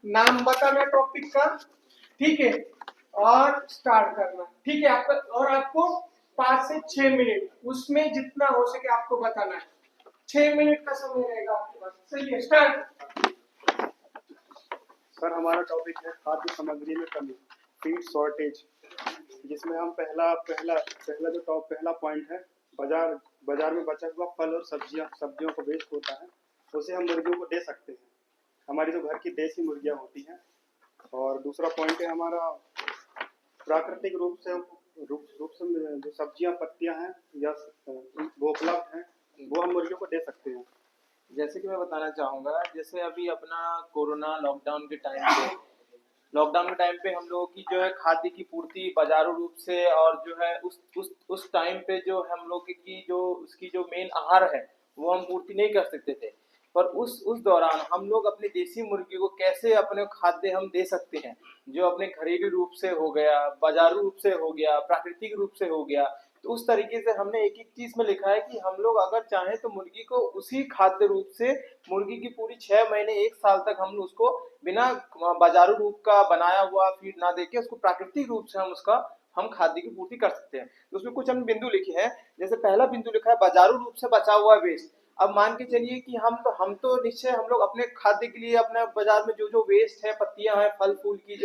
नाम बताना टॉपिक का, ठीक है, और स्टार्ट करना, ठीक है। आपका और आपको 5 से 6 मिनट, उसमें जितना हो सके आपको बताना है। 6 मिनट का समय रहेगा आपके पास। सही है, स्टार्ट। सर हमारा टॉपिक है खाद्य सामग्री में कमी, फीड शॉर्टेज, जिसमें हम पहला पॉइंट है बाजार में बचा हुआ फल और सब्जियों को वेस्ट होता है, उसे हम मुर्गियों को दे सकते हैं, हमारी जो घर की देसी मुर्गियां होती हैं। और दूसरा पॉइंट है हमारा प्राकृतिक रूप से जो सब्जियां पत्तियां हैं या वो उपलब्ध हैं, वो हम मुर्गियों को दे सकते हैं। जैसे कि मैं बताना चाहूँगा, जैसे अभी अपना कोरोना लॉकडाउन के टाइम पे हम लोगों की जो है खाद्य की पूर्ति बाजारू रूप से, और जो है उस टाइम पे जो हम लोग की जो उसकी जो मेन आहार है वो हम पूर्ति नहीं कर सकते थे। पर उस दौरान हम लोग अपनी देसी मुर्गी को कैसे अपने खाद्य हम दे सकते हैं, जो अपने घरेलू रूप से हो गया, बाजारू रूप से हो गया, प्राकृतिक रूप से हो गया। तो उस तरीके से हमने एक एक चीज में लिखा है कि हम लोग अगर चाहें तो मुर्गी को उसी खाद्य रूप से मुर्गी की पूरी 6 महीने 1 साल तक हम उसको बिना बाजारू रूप का बनाया हुआ फीड ना देके उसको प्राकृतिक रूप से हम खाद्य की पूर्ति कर सकते हैं। तो उसमें कुछ हमने बिंदु लिखे हैं। जैसे पहला बिंदु लिखा है बाजारू रूप से बचा हुआ वेस्ट। अब मान के चलिए कि हम तो निश्चय हम लोग अपने खाद्य के लिए अपने बाजार में जो वेस्ट है, पत्तियां हैं, फल फूल की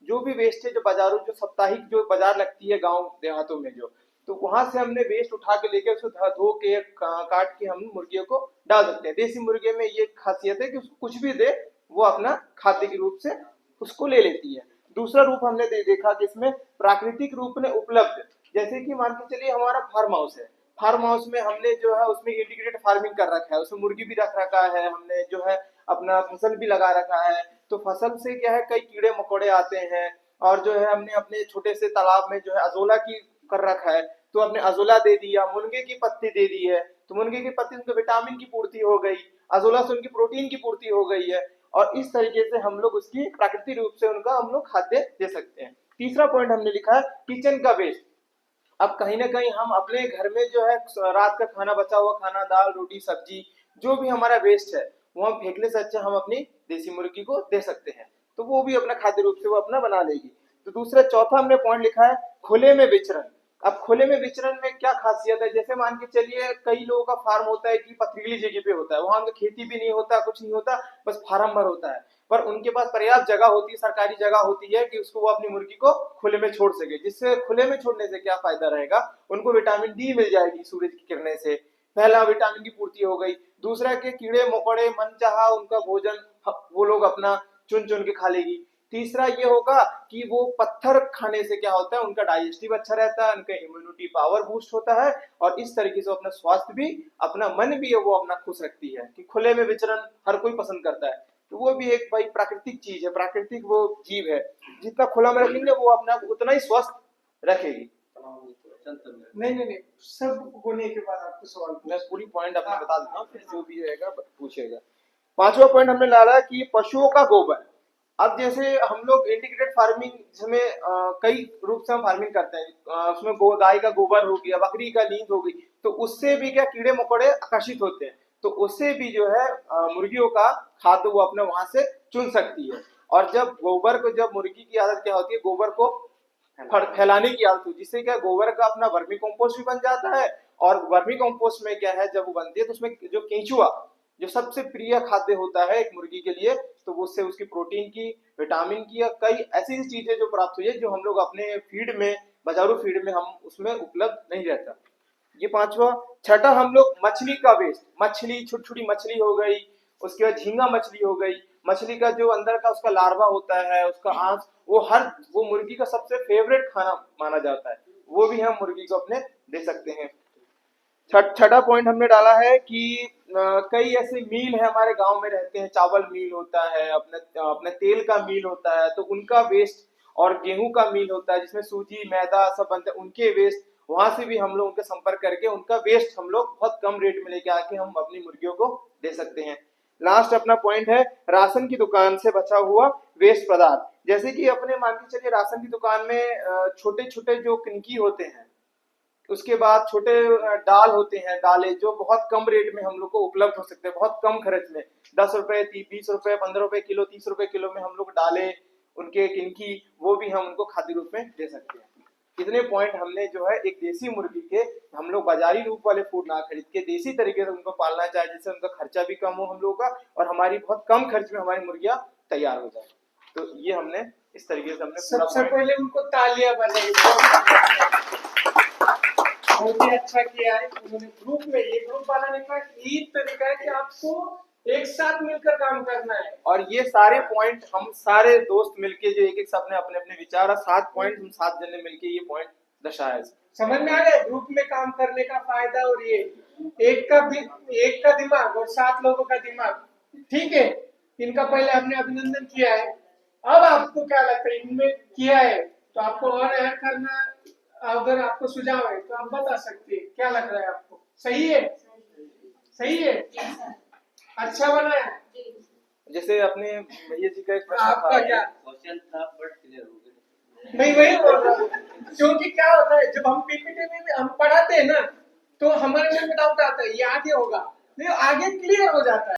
जो भी वेस्ट है, जो बाजारों जो साप्ताहिक जो बाजार लगती है गांव देहातों में, जो तो वहां से हमने वेस्ट उठा के लेके उसको धो के काट के हम मुर्गियों को डाल सकते हैं। देसी मुर्गे में ये खासियत है कि उसको कुछ भी दे वो अपना खाद्य के रूप से उसको ले लेती है। दूसरा रूप हमने देखा कि इसमें प्राकृतिक रूप में उपलब्ध, जैसे कि मान के चलिए हमारा फार्म हाउस है, फार्म हाउस में हमने जो है उसमें इंटीग्रेटेड फार्मिंग कर रखा है, उसमें मुर्गी भी रख रखा है, हमने जो है अपना फसल भी लगा रखा है। तो फसल से क्या है कई कीड़े मकोड़े आते हैं, और जो है हमने अपने छोटे से तालाब में जो है अजोला की कर रखा है, तो अपने अजोला दे दिया, मुनगे की पत्ती दे दी है, तो मुनगे की पत्ती उनको विटामिन की पूर्ति हो गई, अजोला से उनकी प्रोटीन की पूर्ति हो गई है। और इस तरीके से हम लोग उसकी प्राकृतिक रूप से उनका हम लोग खाद्य दे सकते हैं। तीसरा पॉइंट हमने लिखा है किचन का वेस्ट। अब कहीं ना कहीं हम अपने घर में जो है रात का खाना, बचा हुआ खाना, दाल रोटी सब्जी जो भी हमारा वेस्ट है वो हम फेंकने से अच्छा हम अपनी देसी मुर्गी को दे सकते हैं, तो वो भी अपना खाद्य रूप से वो अपना बना लेगी। तो दूसरा चौथा हमने पॉइंट लिखा है खुले में विचरण। अब खुले में विचरण में क्या खासियत है, जैसे मान के चलिए कई लोगों का फार्म होता है कि पथरीली जगह पे होता है, वहां पे खेती भी नहीं होता, कुछ नहीं होता, बस फार्म भर होता है, पर उनके पास पर्याप्त जगह होती है, सरकारी जगह होती है कि उसको वो अपनी मुर्गी को खुले में छोड़ सके। जिससे खुले में छोड़ने से क्या फायदा रहेगा, उनको विटामिन डी मिल जाएगी सूरज की किरणें से, पहला विटामिन की पूर्ति हो गई। दूसरा के कीड़े मकोड़े मनचाहा उनका भोजन वो लोग अपना चुन चुन के खा लेगी। तीसरा ये होगा कि वो पत्थर खाने से क्या होता है, उनका डाइजेस्टिव अच्छा रहता है, उनका इम्यूनिटी पावर बूस्ट होता है, और इस तरीके से अपना स्वास्थ्य भी, अपना मन भी है वो अपना खुश रखती है। कि खुले में विचरण हर कोई पसंद करता है, तो वो भी एक भाई प्राकृतिक चीज है, प्राकृतिक वो जीव है, जितना खुला में रखेंगे वो अपना उतना ही स्वस्थ रखेगी। नहीं, सब होने के बाद आपको सवाल मैं पूरी पॉइंट आपको बता देता हूँ, फिर जो भी रहेगा पूछेगा। पांचवा पॉइंट हमने डाला कि पशुओं का गोबर। अब जैसे हम लोग इंटीग्रेटेड फार्मिंग जिसमें कई रूप से हम फार्मिंग करते हैं, उसमें गाय का गोबर हो गया, बकरी का नींद हो गई, तो उससे भी क्या कीड़े मकोड़े आकर्षित होते हैं, तो उससे भी जो है मुर्गियों का खाद्य वो अपने वहां से चुन सकती है। और जब मुर्गी की आदत क्या होती है, गोबर को फैलाने की आदत होती है, जिससे क्या गोबर का अपना वर्मी कंपोस्ट भी बन जाता है। और वर्मी कंपोस्ट में क्या है, जब वो बनती है तो उसमें जो केंचुआ जो सबसे प्रिय खाद्य होता है एक मुर्गी के लिए, तो उससे उसकी प्रोटीन की, विटामिन की, या कई ऐसी चीजें जो प्राप्त हुई है जो हम लोग अपने फीड में, बाजारू फीड में हम उसमें उपलब्ध नहीं रहता। ये पांचवा। छठा हम लोग मछली का वेस्ट, मछली छोटी छोटी मछली हो गई, उसके बाद झींगा मछली हो गई, मछली का जो अंदर का उसका लार्वा होता है, उसका आंच, वो मुर्गी का सबसे फेवरेट खाना माना जाता है, वो भी हम मुर्गी को अपने दे सकते हैं। छठा पॉइंट हमने डाला है कि कई ऐसे मील है हमारे गांव में रहते हैं, चावल मील होता है, अपने अपने तेल का मील होता है, तो उनका वेस्ट, और गेहूं का मील होता है जिसमें सूजी मैदा सब बनते हैं, उनके वेस्ट, वहां से भी हम लोग उनके संपर्क करके उनका वेस्ट हम लोग बहुत कम रेट में लेके आके हम अपनी मुर्गियों को दे सकते हैं। लास्ट अपना पॉइंट है राशन की दुकान से बचा हुआ वेस्ट पदार्थ। जैसे कि अपने मान के चलिए राशन की दुकान में छोटे छोटे जो किनकी होते हैं, उसके बाद छोटे दाल होते हैं, दालें जो बहुत कम रेट में हम लोग को उपलब्ध हो सकते हैं, बहुत कम खर्च में, 10 रुपए 20 रुपए 15 रुपए किलो 30 रुपए किलो में हम लोग डालें उनके किनकी, वो भी हम उनको खाद्य रूप में दे सकते हैं। कितने पॉइंट हमने जो है एक देसी मुर्गी के हम लोग बाजारी रूप वाले फूड ना खरीद के देसी तरीके से उनको पालना चाहिए, जिससे उनका खर्चा भी कम हो हम लोगों का और हमारी बहुत कम खर्च में हमारी मुर्गियां तैयार हो जाए। तो ये हमने इस तरीके से हमने पूरा सबसे पहले उनको तालियां बजाई, बहुत ही अच्छा किया है उन्होंने। ग्रुप में, ये ग्रुप बनाने का यही तरीका है कि आपको एक साथ मिलकर काम करना है। और ये सारे पॉइंट हम सारे दोस्त मिलके जो एक एक सबने अपने अपने विचार और 7 पॉइंट हम 7 जने मिलके ये पॉइंट दर्शाया। समझ में आ गया ग्रुप में काम करने का फायदा? और ये एक का दिमाग और 7 लोगों का दिमाग, ठीक है। इनका पहले हमने अभिनंदन किया है। अब आपको क्या लगता है, इनमें किया है तो आपको और ऐड करना, अगर आपको सुझाव है तो आप बता सकते हैं। क्या लग रहा है आपको? सही है? सही है? अच्छा बना है? जैसे अपने भैया जी का एक प्रश्न आपका था, क्या क्वेश्चन था बट क्लियर हो गया। नहीं, वही बोल रहा हूँ। क्योंकि क्या होता है, जब हम पीपीटी में हम पढ़ाते हैं ना, तो हमारे मन में डाउट आता है ये आगे होगा, नहीं आगे क्लियर हो जाता है।